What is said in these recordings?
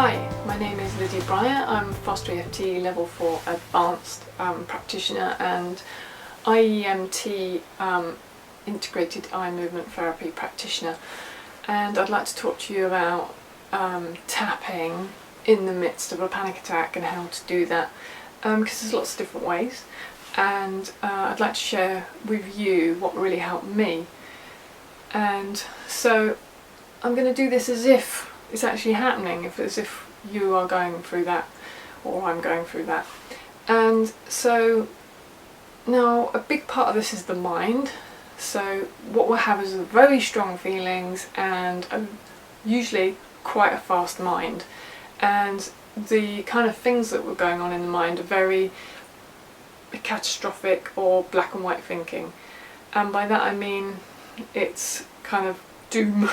Hi, my name is Lydia Breyer. I'm Foster EFT Level 4 Advanced Practitioner and IEMT Integrated Eye Movement Therapy Practitioner, and I'd like to talk to you about tapping in the midst of a panic attack and how to do that, because there's lots of different ways, and I'd like to share with you what really helped me. And so I'm going to do this as if it's actually happening, as if you are going through that or I'm going through that. And so now a big part of this is the mind. So what we'll have is very strong feelings and usually quite a fast mind, and the kind of things that were going on in the mind are very catastrophic or black and white thinking, and by that I mean it's kind of doom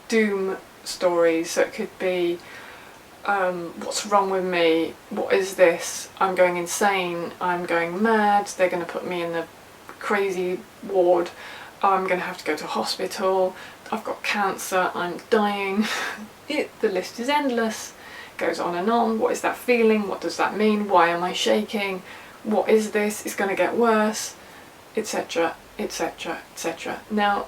doom stories. So it could be what's wrong with me, what is this, I'm going insane, I'm going mad, they're going to put me in the crazy ward, I'm going to have to go to hospital, I've got cancer, I'm dying. The list is endless, goes on and on. What is that feeling, what does that mean, why am I shaking, what is this, it's going to get worse, etc, etc, etc. Now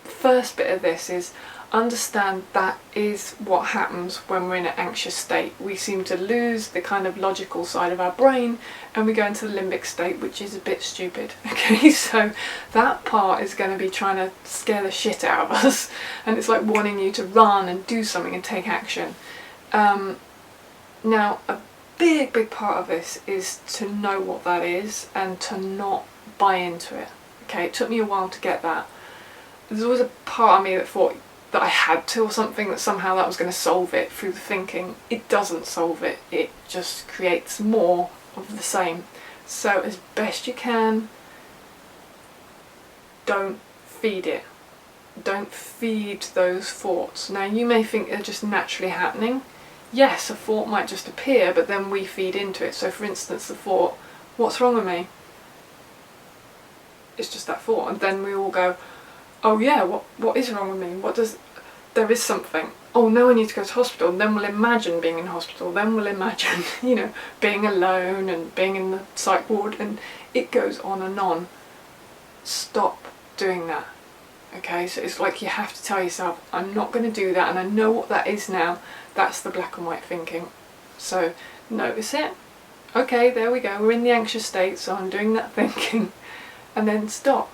first bit of this is understand that is what happens when we're in an anxious state. We seem to lose the kind of logical side of our brain and we go into the limbic state, which is a bit stupid. Okay, so that part is going to be trying to scare the shit out of us, and it's like wanting you to run and do something and take action. Now a big part of this is to know what that is and to not buy into it. Okay, it took me a while to get that. There's always a part of me that thought that I had to, or something, that somehow that was going to solve it through the thinking. It doesn't solve it, it just creates more of the same. So as best you can, don't feed it. Don't feed those thoughts. Now you may think they're just naturally happening. Yes, a thought might just appear, but then we feed into it. So for instance, the thought, what's wrong with me? It's just that thought, and then we all go, oh yeah, what is wrong with me? There is something. Oh, now I need to go to hospital. And then we'll imagine being in hospital. Then we'll imagine, being alone and being in the psych ward, and it goes on and on. Stop doing that. Okay, so it's like you have to tell yourself, I'm not going to do that, and I know what that is now. That's the black and white thinking. So notice it. Okay, there we go. We're in the anxious state, so I'm doing that thinking, and then stop.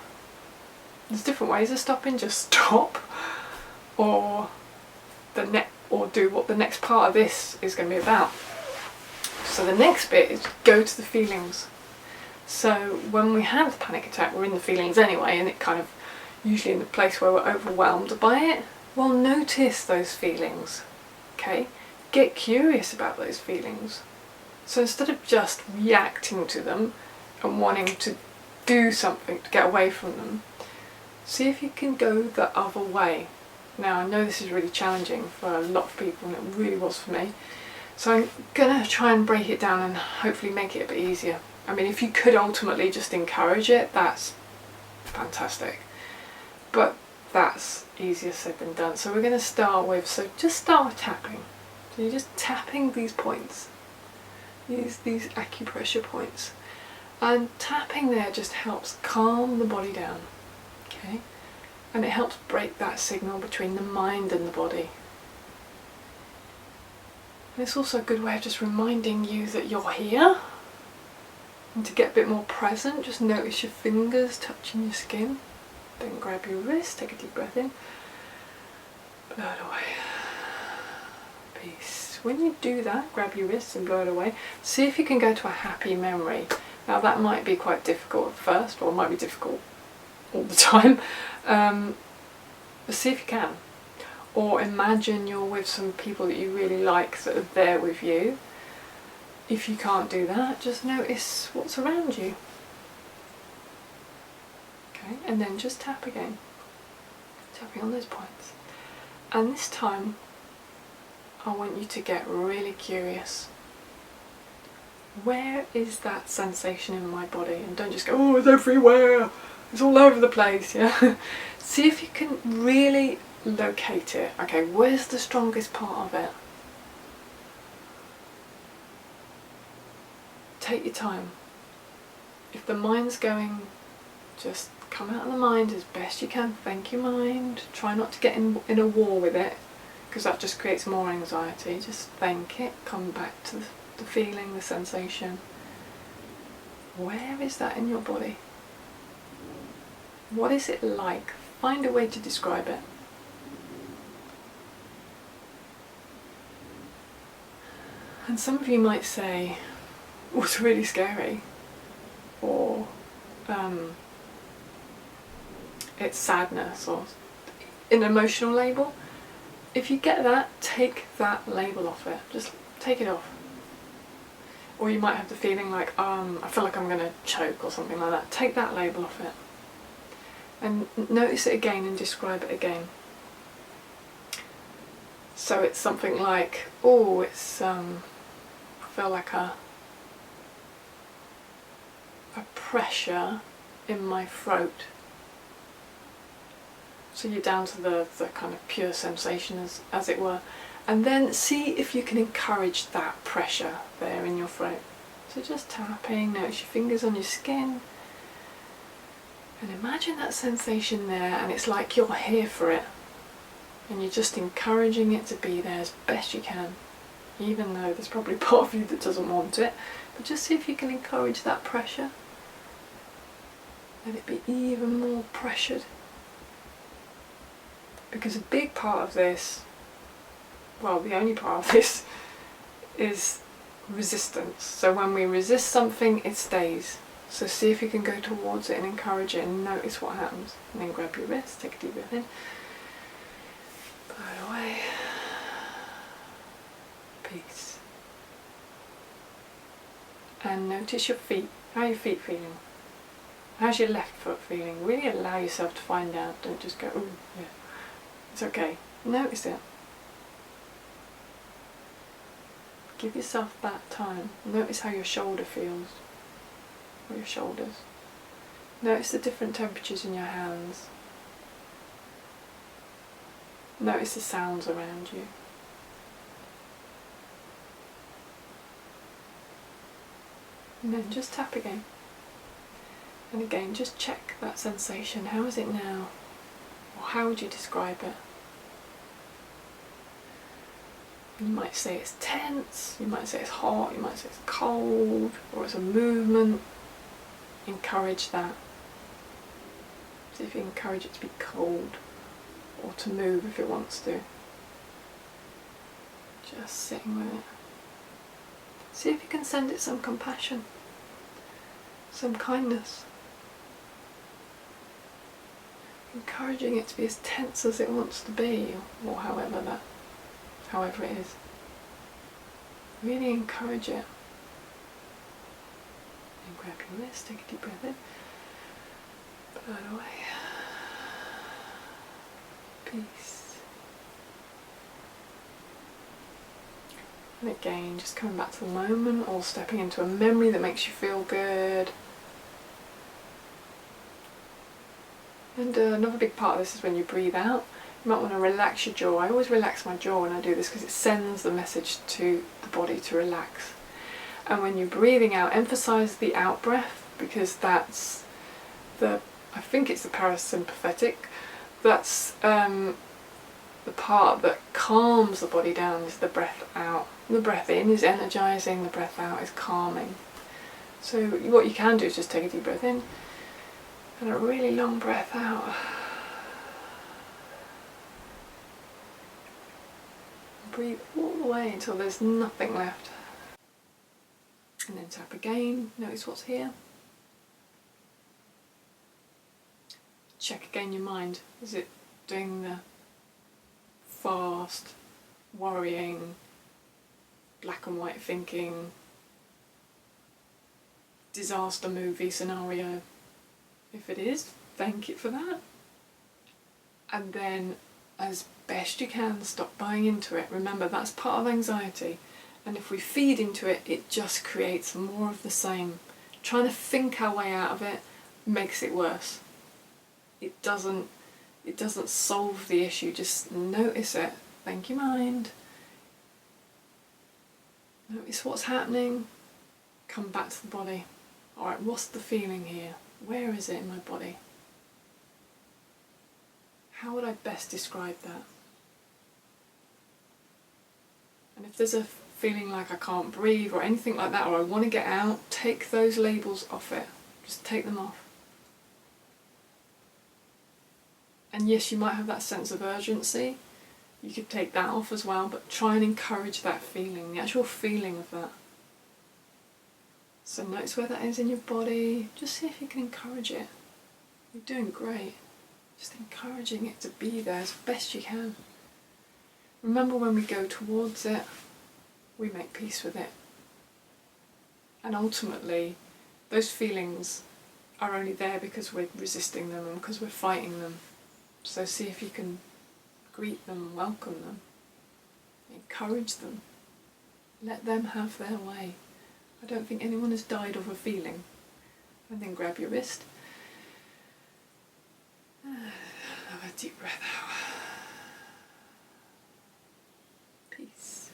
There's different ways of stopping. Just stop, or do what the next part of this is going to be about. So the next bit is go to the feelings. So when we have the panic attack, we're in the feelings anyway, and it kind of usually in the place where we're overwhelmed by it. Well, notice those feelings. Okay, get curious about those feelings. So instead of just reacting to them and wanting to do something to get away from them, see if you can go the other way. Now I know this is really challenging for a lot of people, and it really was for me. So I'm going to try and break it down and hopefully make it a bit easier. I mean, if you could ultimately just encourage it, that's fantastic. But that's easier said than done. So we're going to start with, just start with tapping. So you're just tapping these points, these acupressure points. And tapping there just helps calm the body down. Okay, and it helps break that signal between the mind and the body. And it's also a good way of just reminding you that you're here, and to get a bit more present, just notice your fingers touching your skin. Then grab your wrist, take a deep breath in, blow it away. Peace. When you do that, grab your wrist and blow it away. See if you can go to a happy memory. Now that might be quite difficult at first, or it might be difficult all the time, but see if you can. Or imagine you're with some people that you really like that are there with you. If you can't do that, just notice what's around you. Okay, and then just tap again, tapping on those points. And this time I want you to get really curious. Where is that sensation in my body? And don't just go, oh, it's everywhere, it's all over the place, yeah? See if you can really locate it. Okay, where's the strongest part of it? Take your time. If the mind's going, just come out of the mind as best you can. Thank you, mind. Try not to get in a war with it, because that just creates more anxiety. Just thank it. Come back to the feeling, the sensation. Where is that in your body? What is it like? Find a way to describe it. And some of you might say, oh, it's really scary, or it's sadness, or an emotional label. If you get that, take that label off it. Just take it off. Or you might have the feeling like, I feel like I'm going to choke or something like that. Take that label off it. And notice it again and describe it again. So it's something like, oh, it's, I feel like a pressure in my throat. So you're down to the kind of pure sensation, as it were. And then see if you can encourage that pressure there in your throat. So just tapping, notice your fingers on your skin. And imagine that sensation there, and it's like you're here for it. And you're just encouraging it to be there as best you can. Even though there's probably part of you that doesn't want it. But just see if you can encourage that pressure. Let it be even more pressured. Because a big part of this, well, the only part of this, is resistance. So when we resist something, it stays. So see if you can go towards it and encourage it and notice what happens. And then grab your wrist, take a deep breath in, put it away. Peace. And notice your feet. How are your feet feeling? How's your left foot feeling? Really allow yourself to find out. Don't just go, ooh, yeah. It's okay. Notice it. Give yourself that time. Notice how your shoulder feels. Or your shoulders. Notice the different temperatures in your hands. Notice the sounds around you. And then just tap again. And again, just check that sensation. How is it now? Or how would you describe it? You might say it's tense, you might say it's hot, you might say it's cold, or it's a movement. Encourage that. See if you encourage it to be cold, or to move if it wants to. Just sitting with it. See if you can send it some compassion, some kindness. Encouraging it to be as tense as it wants to be, or however it is. Really encourage it. And grab your wrist, take a deep breath in, put it away. Peace. And again, just coming back to the moment, or stepping into a memory that makes you feel good. And another big part of this is when you breathe out. You might want to relax your jaw. I always relax my jaw when I do this because it sends the message to the body to relax. And when you're breathing out, emphasize the out breath, because that's I think it's the parasympathetic. That's the part that calms the body down, is the breath out. The breath in is energizing, the breath out is calming. So what you can do is just take a deep breath in and a really long breath out. Breathe all the way until there's nothing left. And then tap again, notice what's here. Check again your mind. Is it doing the fast, worrying, black and white thinking, disaster movie scenario? If it is, thank it for that. And then, as best you can, stop buying into it. Remember, that's part of anxiety. And if we feed into it, it just creates more of the same. Trying to think our way out of it makes it worse. It doesn't, It doesn't solve the issue, just notice it. Thank you, mind. Notice what's happening. Come back to the body. Alright, what's the feeling here? Where is it in my body? How would I best describe that? And if there's a feeling like I can't breathe or anything like that, or I want to get out, take those labels off it. Just take them off. And yes, you might have that sense of urgency. You could take that off as well, but try and encourage that feeling, the actual feeling of that. So notice where that is in your body. Just see if you can encourage it. You're doing great. Just encouraging it to be there as best you can. Remember, when we go towards it, we make peace with it. And ultimately, those feelings are only there because we're resisting them and because we're fighting them. So see if you can greet them, welcome them, encourage them, let them have their way. I don't think anyone has died of a feeling. And then grab your wrist. Have a deep breath out. Peace.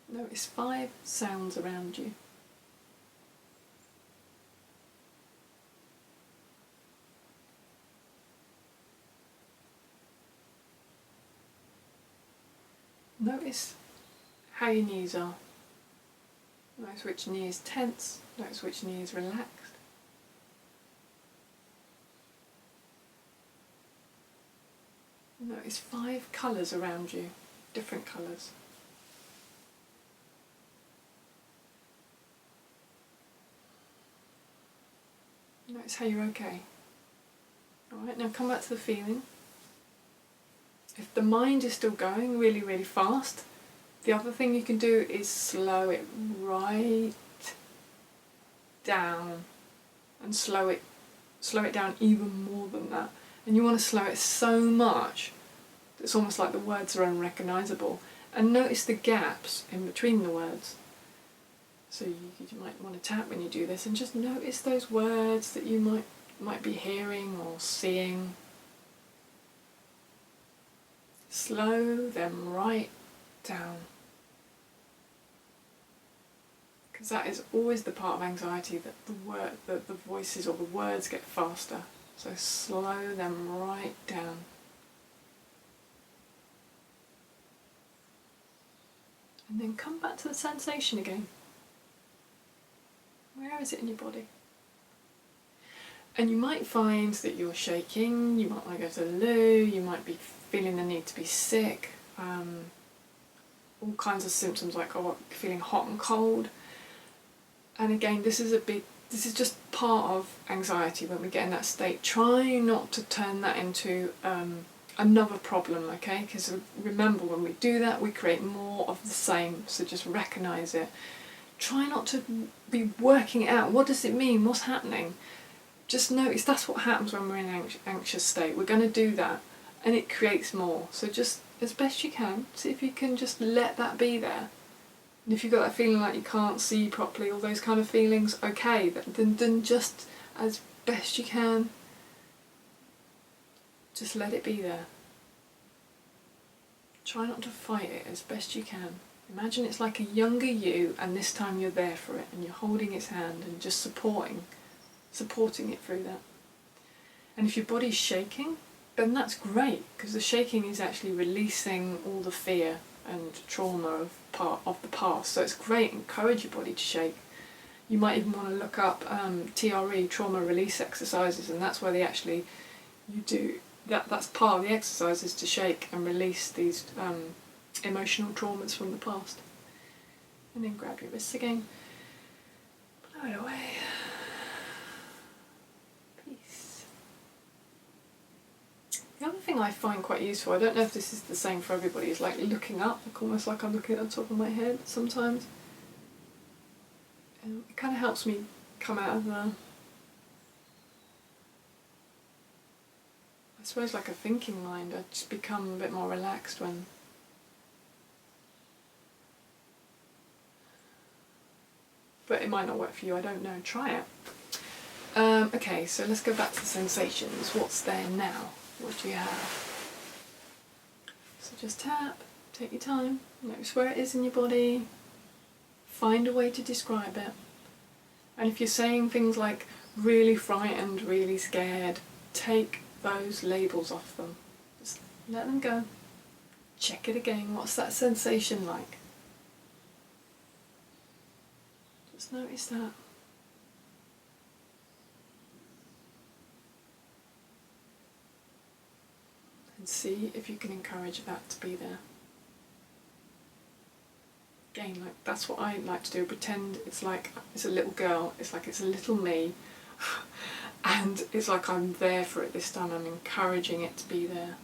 Notice 5 sounds around you. Notice how your knees are. Notice which knee is tense. Notice which knee is relaxed. Notice 5 colours around you, different colours. Notice how you're okay. Alright, now come back to the feeling. If the mind is still going really, really fast, the other thing you can do is slow it right down, and slow it down even more than that. And you want to slow it so much that it's almost like the words are unrecognisable. And notice the gaps in between the words. So you might want to tap when you do this, and just notice those words that you might be hearing or seeing. Slow them right down. Because that is always the part of anxiety, that the voices or the words get faster. So slow them right down. And then come back to the sensation again. Where is it in your body? And you might find that you're shaking, you might want to go to the loo, you might be feeling the need to be sick, all kinds of symptoms like feeling hot and cold. And again, this is just part of anxiety when we get in that state. Try not to turn that into another problem, okay? Because remember, when we do that, we create more of the same. So just recognise it. Try not to be working it out. What does it mean? What's happening? Just notice that's what happens when we're in an anxious state. We're going to do that, and it creates more. So just, as best you can, see if you can just let that be there. And if you've got that feeling like you can't see properly, all those kind of feelings, okay, then just as best you can, just let it be there. Try not to fight it as best you can. Imagine it's like a younger you, and this time you're there for it, and you're holding its hand and just supporting it through that. And if your body's shaking, then that's great, because the shaking is actually releasing all the fear and trauma of the past. So it's great. Encourage your body to shake. You might even want to look up TRE, trauma release exercises, and that's where you do that. That's part of the exercises, to shake and release these emotional traumas from the past. And then grab your wrists again, blow it away. Peace. The other thing I find quite useful, I don't know if this is the same for everybody, is like looking up, almost like I'm looking at the top of my head sometimes. It kind of helps me come out of I suppose like a thinking mind. I just become a bit more relaxed when but it might not work for you, I don't know, try it. Okay, so let's go back to the sensations. What's there now? What do you have? So just tap, take your time, notice where it is in your body, find a way to describe it. And if you're saying things like really frightened, really scared, take those labels off them. Just let them go. Check it again. What's that sensation like? Just notice that. And see if you can encourage that to be there. Again, like that's what I like to do. Pretend it's like it's a little girl. It's like it's a little me. And it's like I'm there for it this time. I'm encouraging it to be there.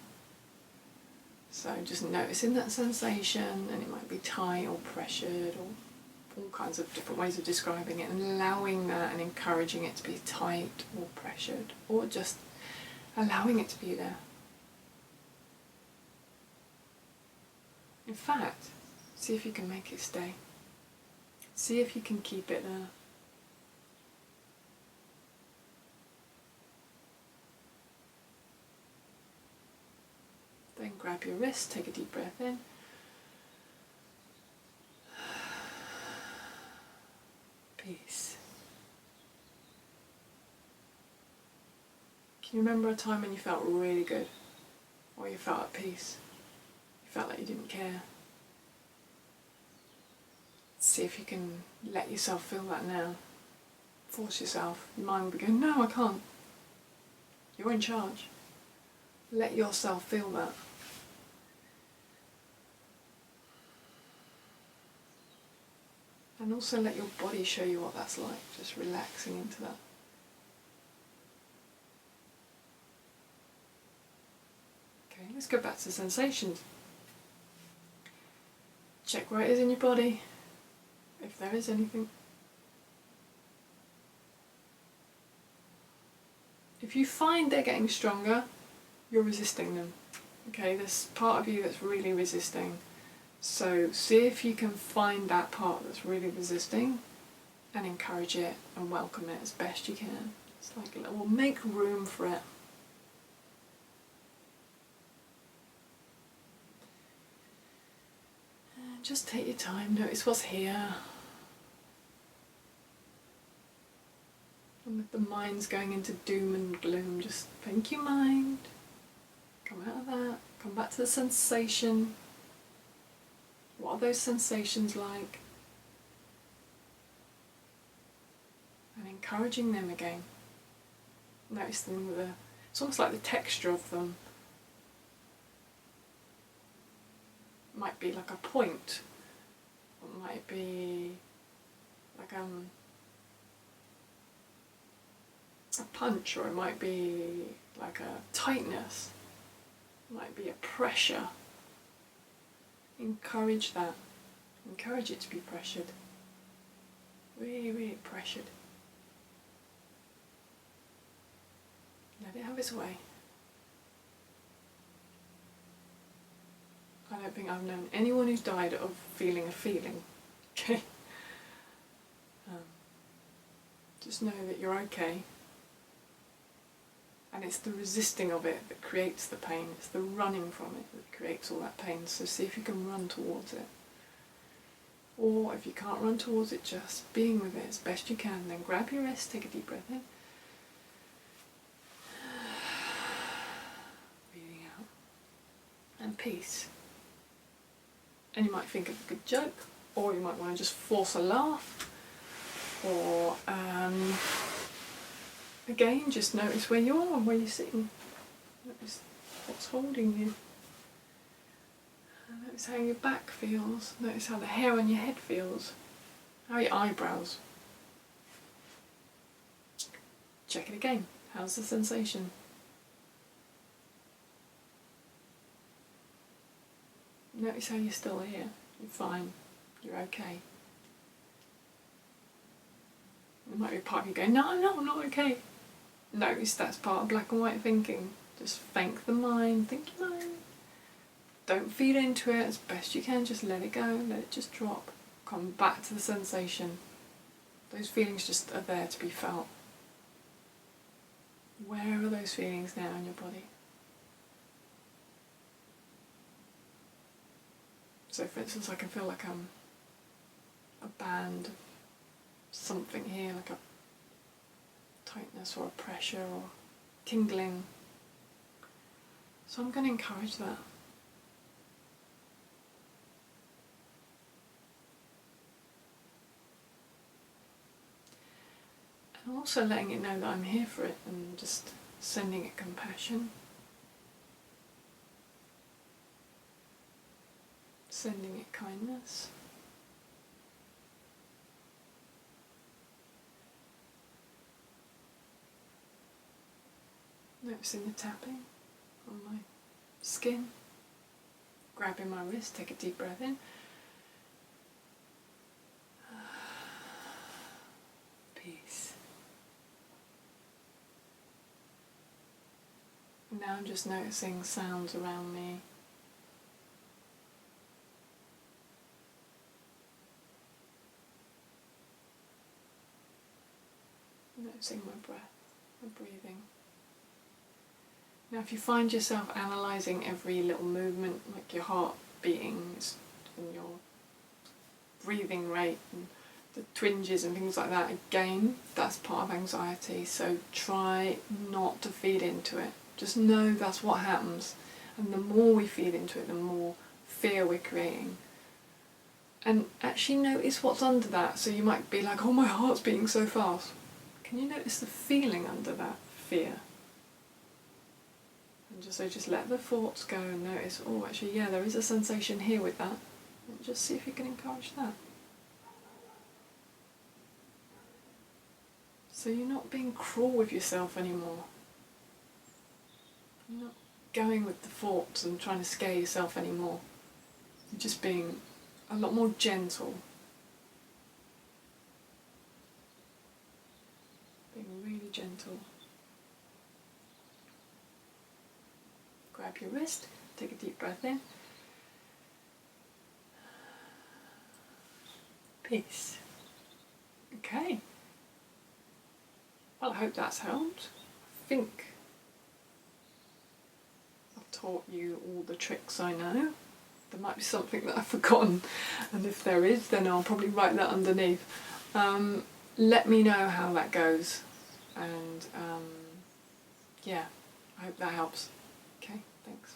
So just noticing that sensation, and it might be tight or pressured or all kinds of different ways of describing it, and allowing that and encouraging it to be tight or pressured, or just allowing it to be there. In fact, see if you can make it stay. See if you can keep it there. Then grab your wrist, take a deep breath in. Peace. Can you remember a time when you felt really good? Or you felt at peace? You felt like you didn't care? See if you can let yourself feel that now. Force yourself. Your mind will be going, no, I can't. You're in charge. Let yourself feel that. And also let your body show you what that's like, just relaxing into that. Okay, let's go back to sensations. Check where it is in your body, if there is anything. If you find they're getting stronger, you're resisting them. Okay, there's part of you that's really resisting. So see if you can find that part that's really resisting and encourage it and welcome it as best you can. It's like, well, make room for it. And just take your time, notice what's here. And if the mind's going into doom and gloom, just think your mind, come out of that, come back to the sensation. What are those sensations like? And encouraging them again. Notice them with it's almost like the texture of them. It might be like a point. It might be like a punch, or it might be like a tightness. It might be a pressure. Encourage that. Encourage it to be pressured. Really, really pressured. Let it have its way. I don't think I've known anyone who's died of feeling a feeling. Okay? Just know that you're okay. And it's the resisting of it that creates the pain. It's the running from it that creates all that pain. So see if you can run towards it. Or if you can't run towards it, just being with it as best you can. Then grab your wrist, take a deep breath in. Breathing out. And peace. And you might think of a good joke, or you might want to just force a laugh. Or again, just notice where you are, where you're sitting. Notice what's holding you. And notice how your back feels. Notice how the hair on your head feels. How are your eyebrows? Check it again. How's the sensation? Notice how you're still here. You're fine. You're okay. There might be a part of you going, no, I'm not okay. Notice that's part of black and white thinking. Just thank the mind, thank your mind. Don't feed into it as best you can, just let it go, let it just drop. Come back to the sensation. Those feelings just are there to be felt. Where are those feelings now in your body? So for instance, I can feel like I'm a band, something here, like a tightness or a pressure or tingling. So I'm going to encourage that. And also letting it know that I'm here for it and just sending it compassion. Sending it kindness. Noticing the tapping on my skin. Grabbing my wrist, take a deep breath in. Peace. And now I'm just noticing sounds around me. Noticing my breath, my breathing. Now if you find yourself analysing every little movement, like your heart beating and your breathing rate and the twinges and things like that, again, that's part of anxiety, so try not to feed into it. Just know that's what happens, and the more we feed into it, the more fear we're creating. And actually notice what's under that. So you might be like, oh, my heart's beating so fast. Can you notice the feeling under that fear? And just let the thoughts go and notice, oh, actually, yeah, there is a sensation here with that. And just see if you can encourage that. So you're not being cruel with yourself anymore. You're not going with the thoughts and trying to scare yourself anymore. You're just being a lot more gentle. Being really gentle. Grab your wrist, take a deep breath in. Peace. Okay. Well, I hope that's helped. I think I've taught you all the tricks I know. There might be something that I've forgotten, and if there is, then I'll probably write that underneath. Let me know how that goes, and yeah, I hope that helps. Okay, thanks.